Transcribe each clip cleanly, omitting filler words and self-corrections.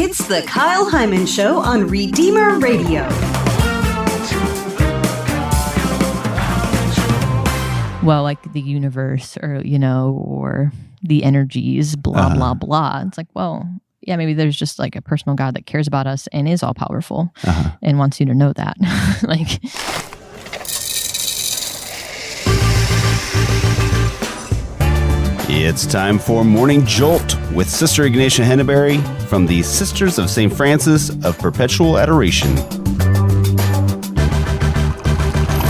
It's the Kyle Hyman Show on Redeemer Radio. Well, like the universe or, or the energies, blah, blah, blah. It's like, well, yeah, maybe there's just like a personal God that cares about us and is all powerful and wants you to know that. Like, it's time for Morning Jolt with Sister Ignatia Henneberry from the Sisters of St. Francis of Perpetual Adoration.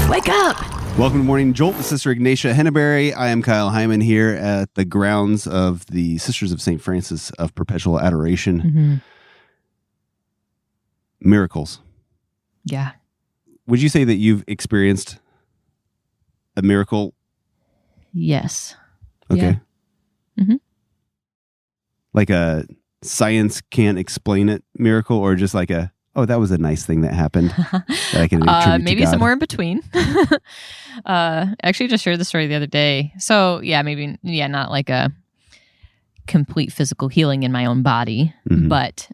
Wake up! Welcome to Morning Jolt with Sister Ignatia Henneberry. I am Kyle Hyman here at the grounds of the Sisters of St. Francis of Perpetual Adoration. Mm-hmm. Miracles. Yeah. Would you say that you've experienced a miracle? Yes. Okay. Yeah. Mm-hmm. Like a science can't explain it miracle, or just like a, oh, that was a nice thing that happened that I can attribute maybe to God? somewhere in between. Actually just shared the story the other day. So yeah, maybe, not like a complete physical healing in my own body, but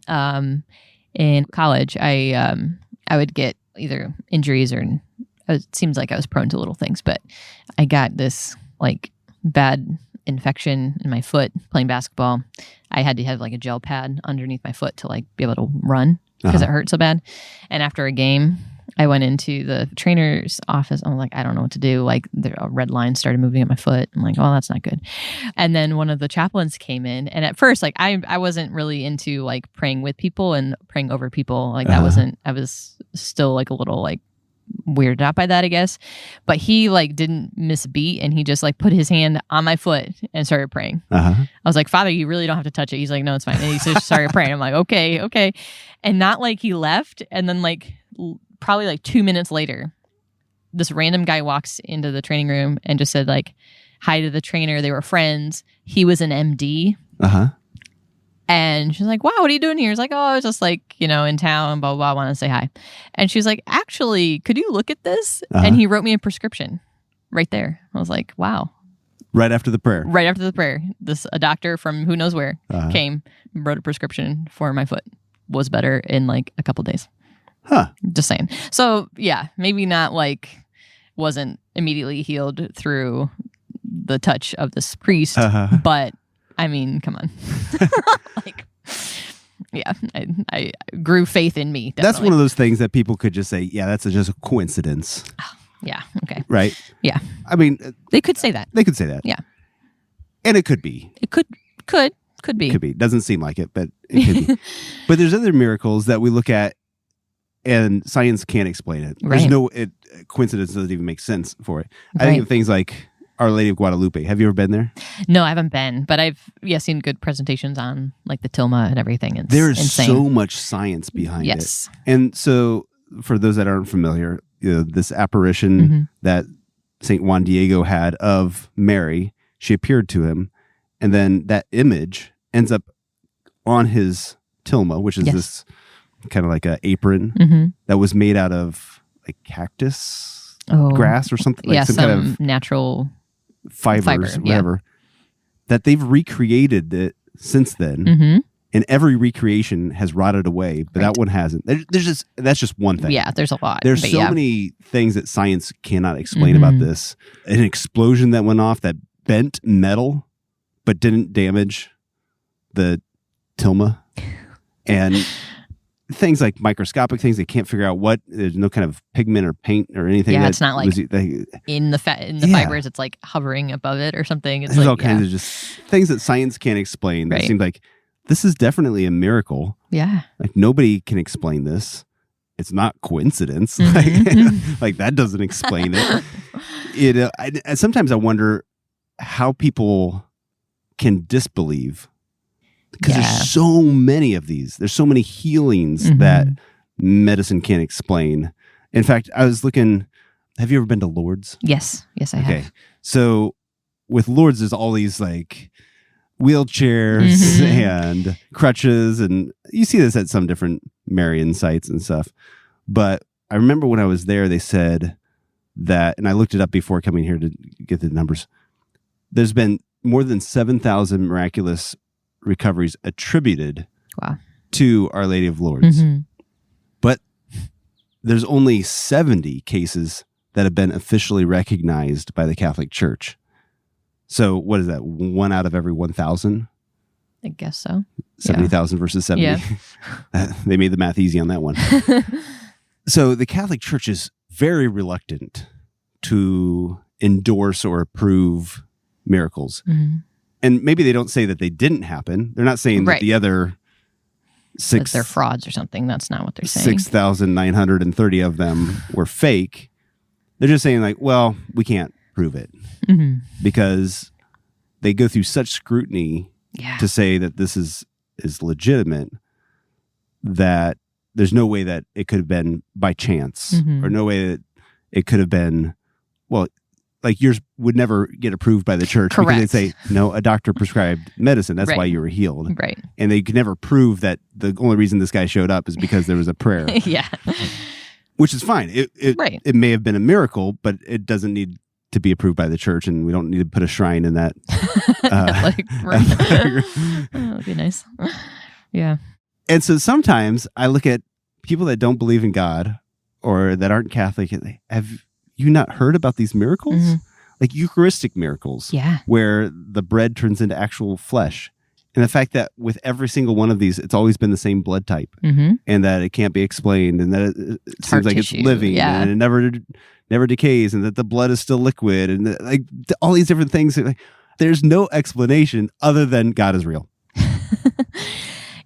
in college, I would get either injuries or it seems like I was prone to little things, but I got this like bad infection in my foot playing basketball. I had to have like a gel pad underneath my foot to like be able to run because it hurt so bad. And after a game, I went into the trainer's office. I'm like, I don't know what to do. Like a red line started moving at my foot. I'm like, oh, that's not good. And then one of the chaplains came in. And at first, like I wasn't really into like praying with people and praying over people. Like I was still like a little like weirded out by that, I guess. But he like didn't miss a beat and he just like put his hand on my foot and started praying. I was like, Father, you really don't have to touch it. He's like, no, it's fine. And he just started praying. I'm like, okay. And not like he left. And then like probably like 2 minutes later, this random guy walks into the training room and just said like hi to the trainer. They were friends. He was an MD. And she's like, wow, what are you doing here? He's like, oh, I was just like, in town, blah, blah, blah, I want to say hi. And she's like, actually, could you look at this? And he wrote me a prescription right there. I was like, wow. Right after the prayer. Right after the prayer. A doctor from who knows where came, wrote a prescription for my foot. Was better in like a couple days. Just saying. So yeah, maybe not like wasn't immediately healed through the touch of this priest, but I mean, come on. Like, yeah, I grew faith in me. Definitely. That's one of those things that people could just say, yeah, that's just a coincidence. Yeah, okay. Right? Yeah. I mean, they could say that. They could say that. Yeah. And it could be. It could be. Could be. Doesn't seem like it, but it could be. But there's other miracles that we look at and science can't explain it. There's no coincidence doesn't even make sense for it. I think of things like Our Lady of Guadalupe. Have you ever been there? No, I haven't been, but I've seen good presentations on like the tilma and everything. It's There's insane. So much science behind it. And so for those that aren't familiar, this apparition that St. Juan Diego had of Mary, she appeared to him, and then that image ends up on his tilma, which is this kind of like an apron that was made out of like cactus grass or something, like some kind of natural fibers, whatever, that they've recreated it since then. And every recreation has rotted away, but that one hasn't. That's just one thing. Yeah, there's a lot. There's so many things that science cannot explain about this. An explosion that went off that bent metal, but didn't damage the tilma, and things like microscopic things they can't figure out what. There's no kind of pigment or paint or anything. Yeah, it's not like in the fibers. It's like hovering above it or something. It's there's like, all kinds of just things that science can't explain. It seems like this is definitely a miracle. Yeah, like nobody can explain this. It's not coincidence. Like that doesn't explain it. Sometimes I wonder how people can disbelieve. Because there's so many of these. There's so many healings that medicine can't explain. In fact, I was looking, have you ever been to Lourdes? Yes, I have. Okay. So with Lourdes, there's all these like wheelchairs and crutches. And you see this at some different Marian sites and stuff. But I remember when I was there, they said that, and I looked it up before coming here to get the numbers. There's been more than 7,000 miraculous recoveries attributed to Our Lady of Lourdes. But there's only 70 cases that have been officially recognized by the Catholic Church. So what is that? 1 out of every 1,000? I guess so. 70,000 versus 70. Yeah. They made the math easy on that one. So the Catholic Church is very reluctant to endorse or approve miracles. And maybe they don't say that they didn't happen. They're not saying that the other that they're frauds or something. That's not what they're saying. 6,930 of them were fake. They're just saying like, well, we can't prove it because they go through such scrutiny to say that this is legitimate that there's no way that it could have been by chance or no way that it could have been, well, like yours would never get approved by the church. Correct. Because they'd say, no, a doctor prescribed medicine. That's why you were healed. Right. And they could never prove that the only reason this guy showed up is because there was a prayer. Which is fine. It may have been a miracle, but it doesn't need to be approved by the church, and we don't need to put a shrine in that. That would be nice. Yeah. And so sometimes I look at people that don't believe in God or that aren't Catholic. Have you not heard about these miracles? Like Eucharistic miracles, where the bread turns into actual flesh. And the fact that with every single one of these, it's always been the same blood type and that it can't be explained and that it seems like tissue. It's living and it never decays and that the blood is still liquid and like all these different things. Like, there's no explanation other than God is real.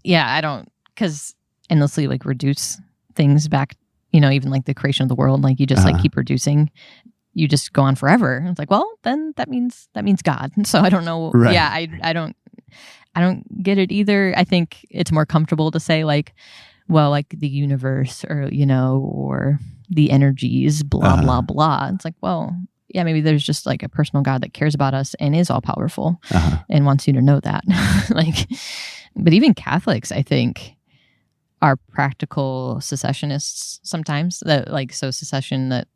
I don't, because endlessly like reduce things back, even like the creation of the world, like you just like keep reducing. You just go on forever. It's like, well, then that means God. So I don't know. Right. Yeah, I don't get it either. I think it's more comfortable to say like, well, like the universe or, or the energies, blah, blah, blah. It's like, well, yeah, maybe there's just like a personal God that cares about us and is all powerful and wants you to know that. But even Catholics, I think, are practical secessionists sometimes. That secession that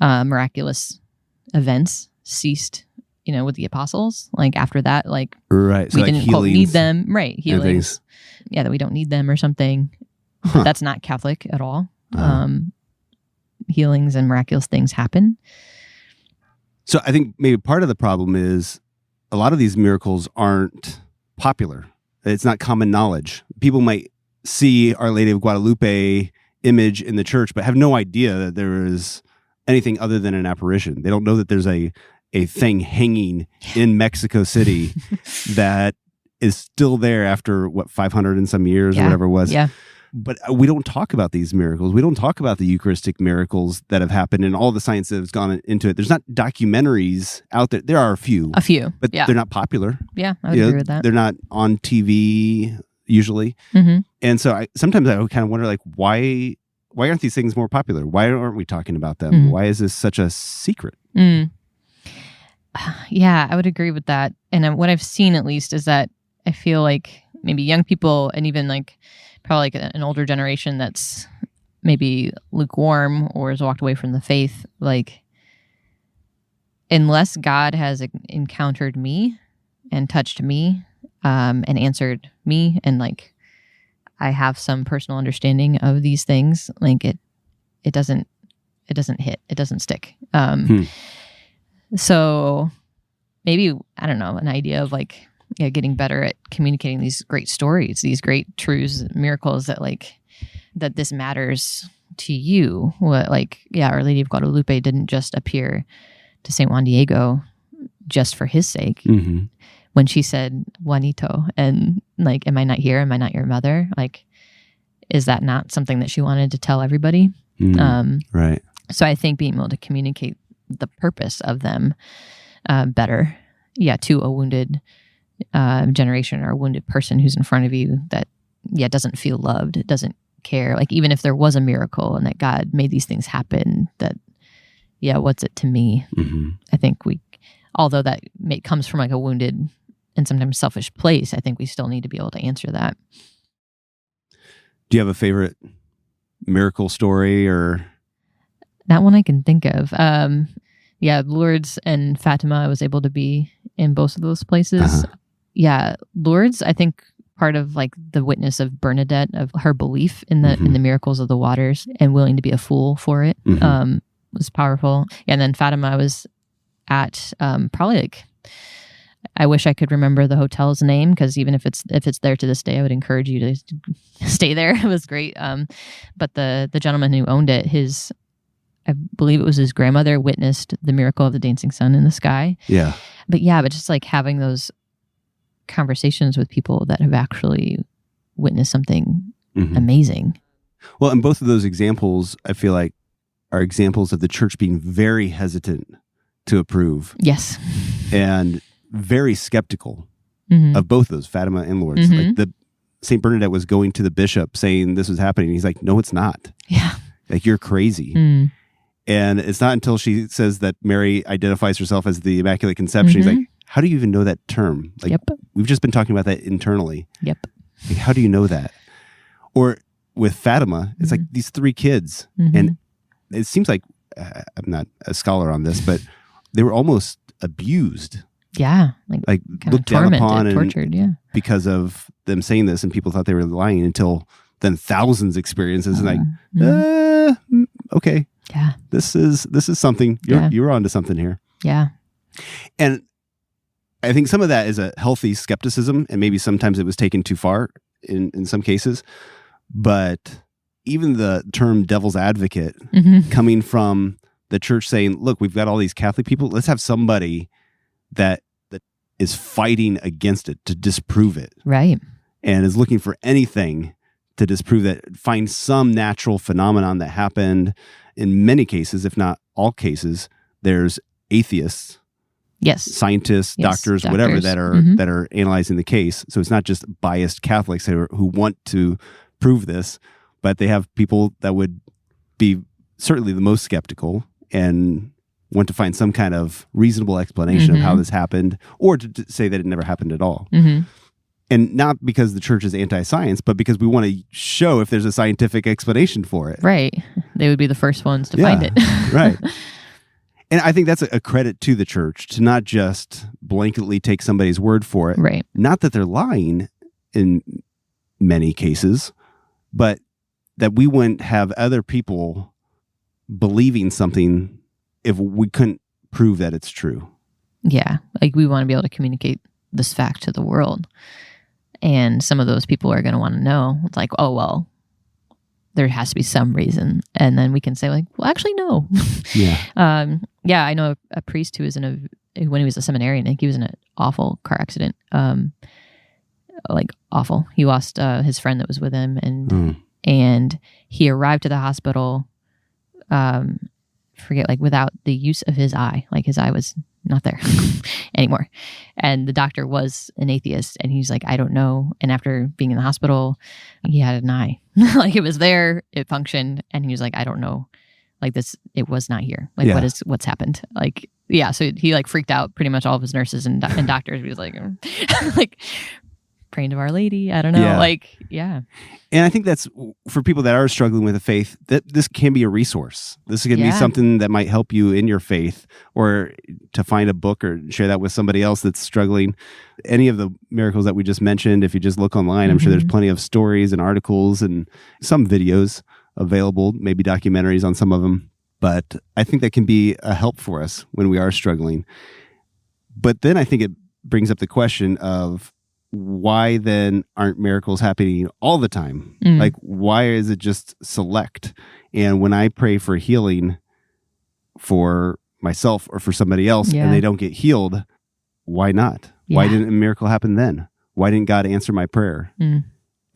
miraculous events ceased with the apostles, like after that, like right, so we didn't quote need them, right? Healings, that we don't need them or something. But that's not Catholic at all. Healings and miraculous things happen. So I think maybe part of the problem is a lot of these miracles aren't popular. It's not common knowledge. People might see Our Lady of Guadalupe image in the church, but have no idea that there is anything other than an apparition. They don't know that there's a thing hanging in Mexico City that is still there after 500 and some years or whatever it was. Yeah. But we don't talk about these miracles. We don't talk about the Eucharistic miracles that have happened and all the science that has gone into it. There's not documentaries out there. There are a few, but they're not popular. Yeah, I would agree with that. They're not on TV usually. And so sometimes I kind of wonder, like, why aren't these things more popular? Why aren't we talking about them? Why is this such a secret? Yeah, I would agree with that. And what I've seen, at least, is that I feel like maybe young people and even like probably like an older generation that's maybe lukewarm or has walked away from the faith, like unless God has encountered me and touched me and answered me, and like I have some personal understanding of these things, like it doesn't hit, it doesn't stick. So maybe, I don't know, an idea of like getting better at communicating these great stories, these great truths, miracles that like that this matters to you. Our Lady of Guadalupe didn't just appear to Saint Juan Diego just for his sake. When she said Juanito and like, am I not here? Am I not your mother? Like, is that not something that she wanted to tell everybody? Right. So I think being able to communicate the purpose of them better, to a wounded generation or a wounded person who's in front of you that, doesn't feel loved, doesn't care. Like, even if there was a miracle and that God made these things happen, that, what's it to me? I think although that comes from like a wounded and sometimes selfish place, I think we still need to be able to answer that. Do you have a favorite miracle story or? Not one I can think of. Lourdes and Fatima, I was able to be in both of those places. Lourdes, I think part of like the witness of Bernadette, of her belief in the in the miracles of the waters and willing to be a fool for it, was powerful. Yeah, and then Fatima was at probably like, I wish I could remember the hotel's name, because even if it's there to this day, I would encourage you to stay there. It was great. But the gentleman who owned it, I believe it was his grandmother, witnessed the miracle of the dancing sun in the sky. Yeah. But just like having those conversations with people that have actually witnessed something amazing. Well, and both of those examples, I feel like, are examples of the church being very hesitant to approve. Yes. And very skeptical of both those, Fatima and Lourdes. Like St. Bernadette was going to the bishop saying this was happening. He's like, no, it's not. Yeah. Like, you're crazy. And it's not until she says that Mary identifies herself as the Immaculate Conception. He's like, how do you even know that term? Like, we've just been talking about that internally. Yep. Like, how do you know that? Or with Fatima, it's like these 3 kids. And it seems like, I'm not a scholar on this, but they were almost abused. Yeah. Like looked down upon and tortured, because of them saying this, and people thought they were lying, until then thousands experiences and like, okay. Yeah. This is something. You're onto something here. Yeah. And I think some of that is a healthy skepticism, and maybe sometimes it was taken too far in some cases. But even the term devil's advocate coming from the church saying, look, we've got all these Catholic people. Let's have somebody that is fighting against it, to disprove it. Right. And is looking for anything to disprove that, find some natural phenomenon that happened. In many cases, if not all cases, there's atheists, scientists, doctors, whatever, that are analyzing the case. So it's not just biased Catholics who want to prove this, but they have people that would be certainly the most skeptical and want to find some kind of reasonable explanation of how this happened, or to say that it never happened at all. And not because the church is anti-science, but because we want to show if there's a scientific explanation for it. Right. They would be the first ones to find it. Right. And I think that's a credit to the church, to not just blanketly take somebody's word for it. Right. Not that they're lying in many cases, but that we wouldn't have other people believing something if we couldn't prove that it's true. Yeah. Like, we want to be able to communicate this fact to the world. And some of those people are going to want to know. It's like, oh, well, there has to be some reason. And then we can say, like, well, actually, no. Yeah. I know a priest who was when he was a seminarian, I think he was in an awful car accident. Like, awful. He lost his friend that was with him. And he arrived to the hospital, without the use of his eye. Like, his eye was not there anymore. And the doctor was an atheist, and he's like, I don't know. And after being in the hospital, he had an eye. Like, it was there, it functioned, and he was like, I don't know. Like, this, it was not here. Like, what's happened? Like, so he like freaked out pretty much all of his nurses and doctors. He was like, like, praying to Our Lady. I don't know. And I think that's, for people that are struggling with the faith, that this can be a resource. This can be something that might help you in your faith, or to find a book or share that with somebody else that's struggling. Any of the miracles that we just mentioned, if you just look online, I'm sure there's plenty of stories and articles and some videos available, maybe documentaries on some of them. But I think that can be a help for us when we are struggling. But then I think it brings up the question of, why then aren't miracles happening all the time? Like, why is it just select? And when I pray for healing for myself or for somebody else and they don't get healed, why not? Why didn't a miracle happen then? Why didn't God answer my prayer?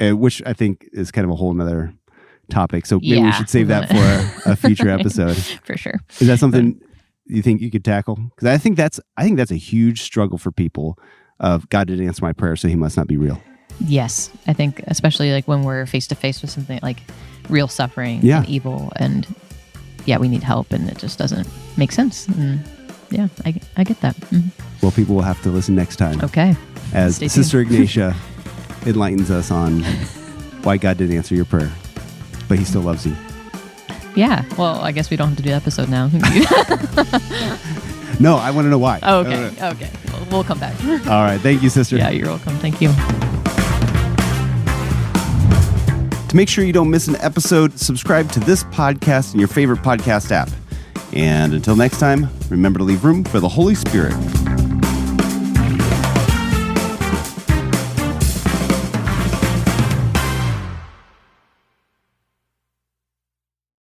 Which I think is kind of a whole nother topic. So maybe we should save that for a future episode. For sure. Is that something you think you could tackle? Because I think that's a huge struggle for people. Of, God didn't answer my prayer, so he must not be real. Yes. I think especially like when we're face to face with something like real suffering and evil, and we need help, and it just doesn't make sense. And I get that. Well, people will have to listen next time. Okay. As Sister Ignatia enlightens us on why God didn't answer your prayer, but he still loves you. Yeah. Well, I guess we don't have to do the episode now. No, I want to know why. Oh, okay. Okay. We'll come back. All right. Thank you, sister. Yeah, you're welcome. Thank you. To make sure you don't miss an episode, subscribe to this podcast in your favorite podcast app. And until next time, remember to leave room for the Holy Spirit.